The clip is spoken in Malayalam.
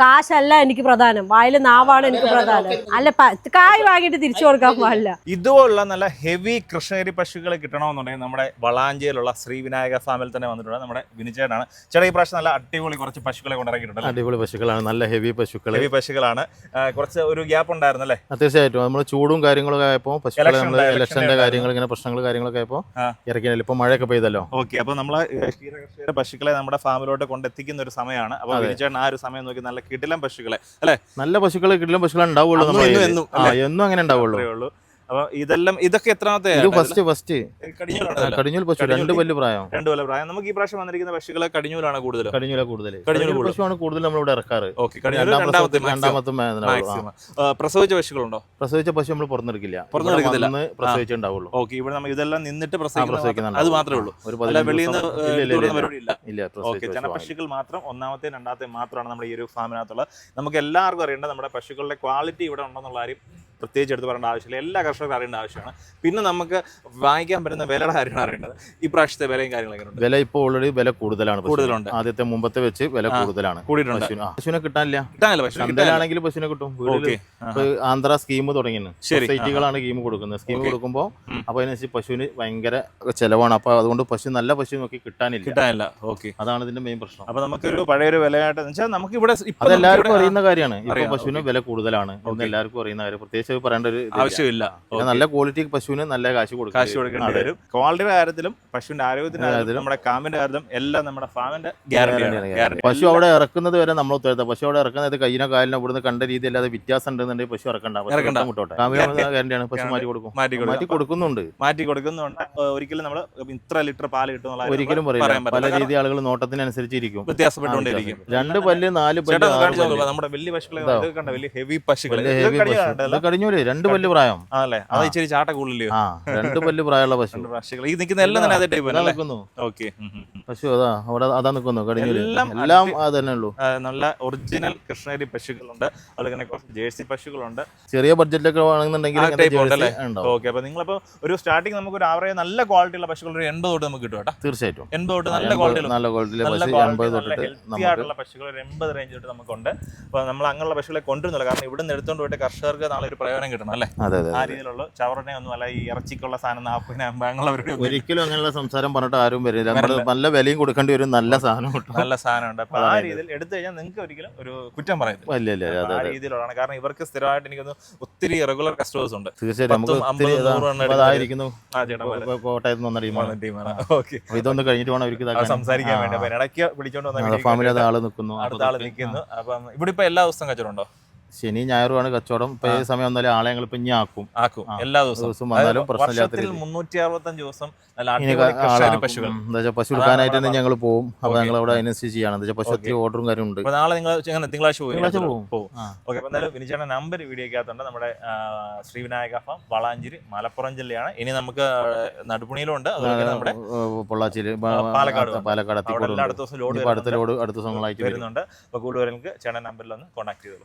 കാശല്ല എനിക്ക് പ്രധാനം, വായില് നാവാണ് എനിക്ക് പ്രധാനം. അല്ല കായ് വാങ്ങിയിട്ട് തിരിച്ചു കൊടുക്കാൻ പാടില്ല. ഇതുപോലുള്ള നല്ല ഹെവി കൃഷ്ണഗിരി പശുക്കളെ കിട്ടണമെന്നുണ്ടെങ്കിൽ നമ്മുടെ വളാഞ്ചേരിയിലുള്ള ശ്രീവിനായക ഫാമിൽ തന്നെ വന്നിട്ടുണ്ട് നമ്മുടെ വിനിച്ചേട്ടാണ്. ചേട്ടാ ഈ പ്രാവശ്യം നല്ല അടിപൊളി കുറച്ച് പശുക്കളെ കൊണ്ടിറക്കിയിട്ടുണ്ട്. അടിപൊളി പശുക്കളാണ്, നല്ല ഹെവി പശുക്കളാണ്. കുറച്ച് ഒരു ഗ്യാപ്പ് ഉണ്ടായിരുന്നു അല്ലേ? തീർച്ചയായിട്ടും നമ്മൾ ചൂടും കാര്യങ്ങളൊക്കെ ആയപ്പോൾ പശുക്കളെ നമ്മൾ ഇലക്ഷന്റെ കാര്യങ്ങൾ ഇങ്ങനെ കാര്യങ്ങളൊക്കെ ആയപ്പോൾ ഇറക്കിയാൽ ഇപ്പൊ മഴയൊക്കെ പെയ്തല്ലോ. ഓക്കെ, അപ്പൊ നമ്മള് പശുക്കളെ നമ്മുടെ ഫാമിലോട്ട് കൊണ്ടെത്തിക്കുന്ന ഒരു സമയമാണ്. അപ്പൊ വിനിച്ചേട്ടൻ ആ ഒരു സമയം നോക്കി നല്ല കിടിലം പശുക്കളെ അല്ലെ, നല്ല പശുക്കളെ കിടിലം പശുക്കളെ ഉണ്ടാവുള്ളൂ, എന്നും അങ്ങനെ ഉണ്ടാവുള്ളൂ. അപ്പൊ ഇതൊക്കെ എത്രാമത്തെ? ഫസ്റ്റ് കടിഞ്ഞൂൽ പശു, 2 പല്ല് പ്രായം. നമുക്ക് ഈ പ്രാവശ്യം വന്നിരിക്കുന്ന പശുക്കളെ കടിഞ്ഞൂലാണ് കൂടുതൽ. കടിഞ്ഞൂൽ പശുവാണ് കൂടുതൽ നമ്മളിവിടെ ഇറക്കാറ്. രണ്ടാമത്തെ പ്രസവിച്ച പശുക്കളുണ്ടോ? പ്രസവിച്ച പശു നമ്മൾ പുറത്തെടുക്കില്ല, പ്രസവിച്ചുണ്ടാവുള്ളൂ. ഓക്കെ, ഇവിടെ നമുക്ക് ഇതെല്ലാം നിന്നിട്ട് പ്രസവിക്കുന്ന അത് മാത്രമേ ഉള്ളൂ. ചില പശുക്കൾ മാത്രം, ഒന്നാമത്തെ രണ്ടാമത്തെ മാത്രമാണ് നമ്മുടെ ഈ ഒരു ഫാമിനകത്തുള്ളത്. നമുക്ക് എല്ലാവർക്കും അറിയേണ്ടത് നമ്മുടെ പശുക്കളുടെ ക്വാളിറ്റി ഇവിടെ ഉണ്ടെന്നുള്ള കാര്യം പ്രത്യേകിച്ച് എടുത്ത് പറയേണ്ട ആവശ്യമില്ല, എല്ലാ കർഷകർക്കും അറിയേണ്ട ആവശ്യമാണ്. പിന്നെ നമുക്ക് വാങ്ങിക്കാൻ പറ്റുന്ന വിലയുടെ കാര്യമാണ് അറിയേണ്ടത്. ഈ പ്രാവശ്യത്തെ വിലയും കാര്യങ്ങളൊക്കെ വില ഇപ്പോൾ ഓൾറെഡി വില കൂടുതലുണ്ട്. ആദ്യത്തെ മുമ്പത്തെ വെച്ച് വില കൂടിയിട്ടുണ്ട്. പശുവിനെ കിട്ടാനില്ല, ചന്തയിലാണെങ്കിൽ പശുവിനെ കിട്ടും. ആന്ധ്ര സ്കീം തുടങ്ങിയാണ്, സൊസൈറ്റികളാണ് സ്കീം കൊടുക്കുന്നത്. സ്കീം കൊടുക്കുമ്പോൾ അപ്പൊ അതിനനുസരിച്ച് പശുവിന് ഭയങ്കര ചെലവാണ്. അപ്പൊ അതുകൊണ്ട് നല്ല പശു നോക്കി കിട്ടാനില്ല. ഓക്കെ, അതാണ് ഇതിന്റെ മെയിൻ പ്രശ്നം. അപ്പൊ നമുക്കൊരു പഴയൊരു വിലയായിട്ട് നമുക്ക് ഇവിടെ എല്ലാവർക്കും അറിയുന്ന കാര്യമാണ്. ഇപ്പൊ പശുവിന് വില കൂടുതലാണ്, എല്ലാവർക്കും അറിയുന്ന കാര്യം, പ്രത്യേകിച്ച് പറയേണ്ട ഒരു ആവശ്യമില്ല. നല്ല ക്വാളിറ്റി പശുവിന് നല്ല കാശ് കൊടുക്കേണ്ടി വരും. ക്വാളിറ്റിയുടെ കാര്യത്തിലും പശുവിന്റെ ആരോഗ്യത്തിന്റെ കാര്യത്തിലും നമ്മുടെ കാമ്പിന്റെ കാര്യത്തിലും എല്ലാം നമ്മുടെ ഫാമിന്റെ ഗ്യാരണ്ടി. പശു അവിടെ ഇറക്കുന്നത് വരെ നമ്മൾ ഉത്തരവാദിത്തം. പശു അവിടെ ഇറക്കുന്നത് കയ്യിനോ കാലിനോ ഇവിടുന്ന് കണ്ട രീതി അല്ലാതെ വ്യത്യാസം ഉണ്ടെന്നുണ്ടെങ്കിൽ പശു ഇറക്കണ്ട, മുട്ടോട്ടെ. ഗ്യാരണ്ടിയാണ്, പശു മാറ്റി കൊടുക്കുന്നുണ്ട്. ഒരിക്കലും നമ്മൾ ഇത്ര ലിറ്റർ പാല് കിട്ടുന്ന ഒരിക്കലും പറയാം. പല രീതി ആളുകൾ നോട്ടത്തിനനുസരിച്ചിരിക്കും, വ്യത്യാസപ്പെട്ടുകൊണ്ടിരിക്കും. 2 പല്ല് 4 പല്ല് നമ്മുടെ വലിയ പശുക്കളെ വലിയ ഹെവി പശുക്കൾ കടിഞ്ഞൂല് 2 പല്ല് പ്രായം. അല്ലേ, അത് ഇച്ചിരി ചാട്ട കൂടുതലോ? 2 പല്ല് പ്രായമുള്ള പശുക്കൾ. ഈ നിൽക്കുന്ന എല്ലാം തന്നെ അതേ ടൈപ്പ് പശു അതാ നിൽക്കുന്നു. കടിഞ്ഞൂല് എല്ലാം അത് തന്നെ ഉള്ളൂ. നല്ല ഒറിജിനൽ കൃഷ്ണഗിരി പശുക്കളുണ്ട്, അതുപോലെ കുറച്ച് ജേഴ്സി പശുക്കളുണ്ട്. ചെറിയ ബഡ്ജറ്റിലൊക്കെ വാങ്ങുന്നുണ്ടെങ്കിൽ ഓക്കെ. അപ്പൊ നിങ്ങളിപ്പോ ഒരു സ്റ്റാർട്ടിങ് നമുക്ക് ഒരു ആവറേജ് നല്ല ക്വാളിറ്റി ഉള്ള പശുക്കൾ ഒരു 80 തൊട്ട് നമുക്ക് കിട്ടും കേട്ടോ. തീർച്ചയായിട്ടും 80 തൊട്ട് നല്ല ക്വാളിറ്റി പശുക്കൾ പശുക്കൾ ഒരു 80 റേഞ്ച് തൊട്ട് നമുക്കുണ്ട്. അപ്പൊ നമ്മൾ അങ്ങനെയുള്ള പശുക്കളെ കൊണ്ടുവരുന്നില്ല, കാരണം ഇവിടെ നിന്ന് എടുത്തോണ്ട് പോയിട്ട് കർഷകർക്ക് നാളെ ഒരു പ്രയോജനം കിട്ടണം അല്ലേ. ആ രീതിയിലുള്ള ചവറിനെ ഒന്നും അല്ല ഈ ഇറച്ചിക്കുള്ള സാധനം 40 ഒരിക്കലും അങ്ങനെയുള്ള സംസാരം പറഞ്ഞിട്ട് ആരും വരില്ല. നല്ല വിലയും കൊടുക്കേണ്ടി വരും, നല്ല സാധനം ഉണ്ട്. അപ്പൊ ആ രീതിയിൽ എടുത്തു കഴിഞ്ഞാൽ നിങ്ങൾക്ക് ഒരിക്കലും ഒരു കുറ്റം പറയുന്നത് ആ രീതിയിലാണ്. കാരണം ഇവർക്ക് സ്ഥിരമായിട്ട് എനിക്കൊന്ന് ഒത്തിരി റെഗുലർ കസ്റ്റമേഴ്സ് ഉണ്ട്. ഇതൊന്ന് കഴിഞ്ഞിട്ട് വേണം അവർക്ക് സംസാരിക്കാൻ വേണ്ടി. അപ്പൊ ഇടയ്ക്ക് പിടിച്ചോണ്ട് വന്ന ഫാമിലി ആള് നിൽക്കുന്നു. അപ്പം ഇവിടെ ഇപ്പൊ എല്ലാ ദിവസവും കച്ചവടം ഉണ്ടോ? ശനി ഞായറുമാണ് കച്ചവടം. ഇപ്പൊ ഏത് സമയം വന്നാലും ആളെ ഞങ്ങൾ ഇപ്പൊ ആക്കും എല്ലാ ദിവസവും വന്നാലും പ്രശ്നമില്ലാത്ത 365 ദിവസം പശു എടുക്കാനായിട്ട് ഞങ്ങൾ പോകും. അപ്പൊ ഞങ്ങൾ അവിടെ അതിനനുസരിച്ച് ചെയ്യണം. എന്താ പശു ഒത്തിരി ഓർഡറും കാര്യം ഉണ്ട്. നാളെ നിങ്ങൾ തിങ്കളാഴ്ച പോകും. ഓക്കെ, അപ്പൊ എന്തായാലും വിനിച്ചേട്ടൻ നമ്പർ വീഡിയോക്കകത്തുണ്ട്. നമ്മുടെ ശ്രീവിനായക ഫാം വളാഞ്ചേരി, മലപ്പുറം ജില്ലയാണ്. ഇനി നമുക്ക് നടുപുണിയിലുണ്ട്, അതുപോലെ നമ്മുടെ പൊള്ളാച്ചിയിൽ, പാലക്കാട് അടുത്ത ദിവസം ലോഡ് അടുത്ത ദിവസങ്ങളായിട്ട് വരുന്നുണ്ട്. അപ്പൊ കൂടുതൽ ചേട്ടൻ നമ്പറിൽ ഒന്ന് കോൺടാക്ട് ചെയ്തോളൂ.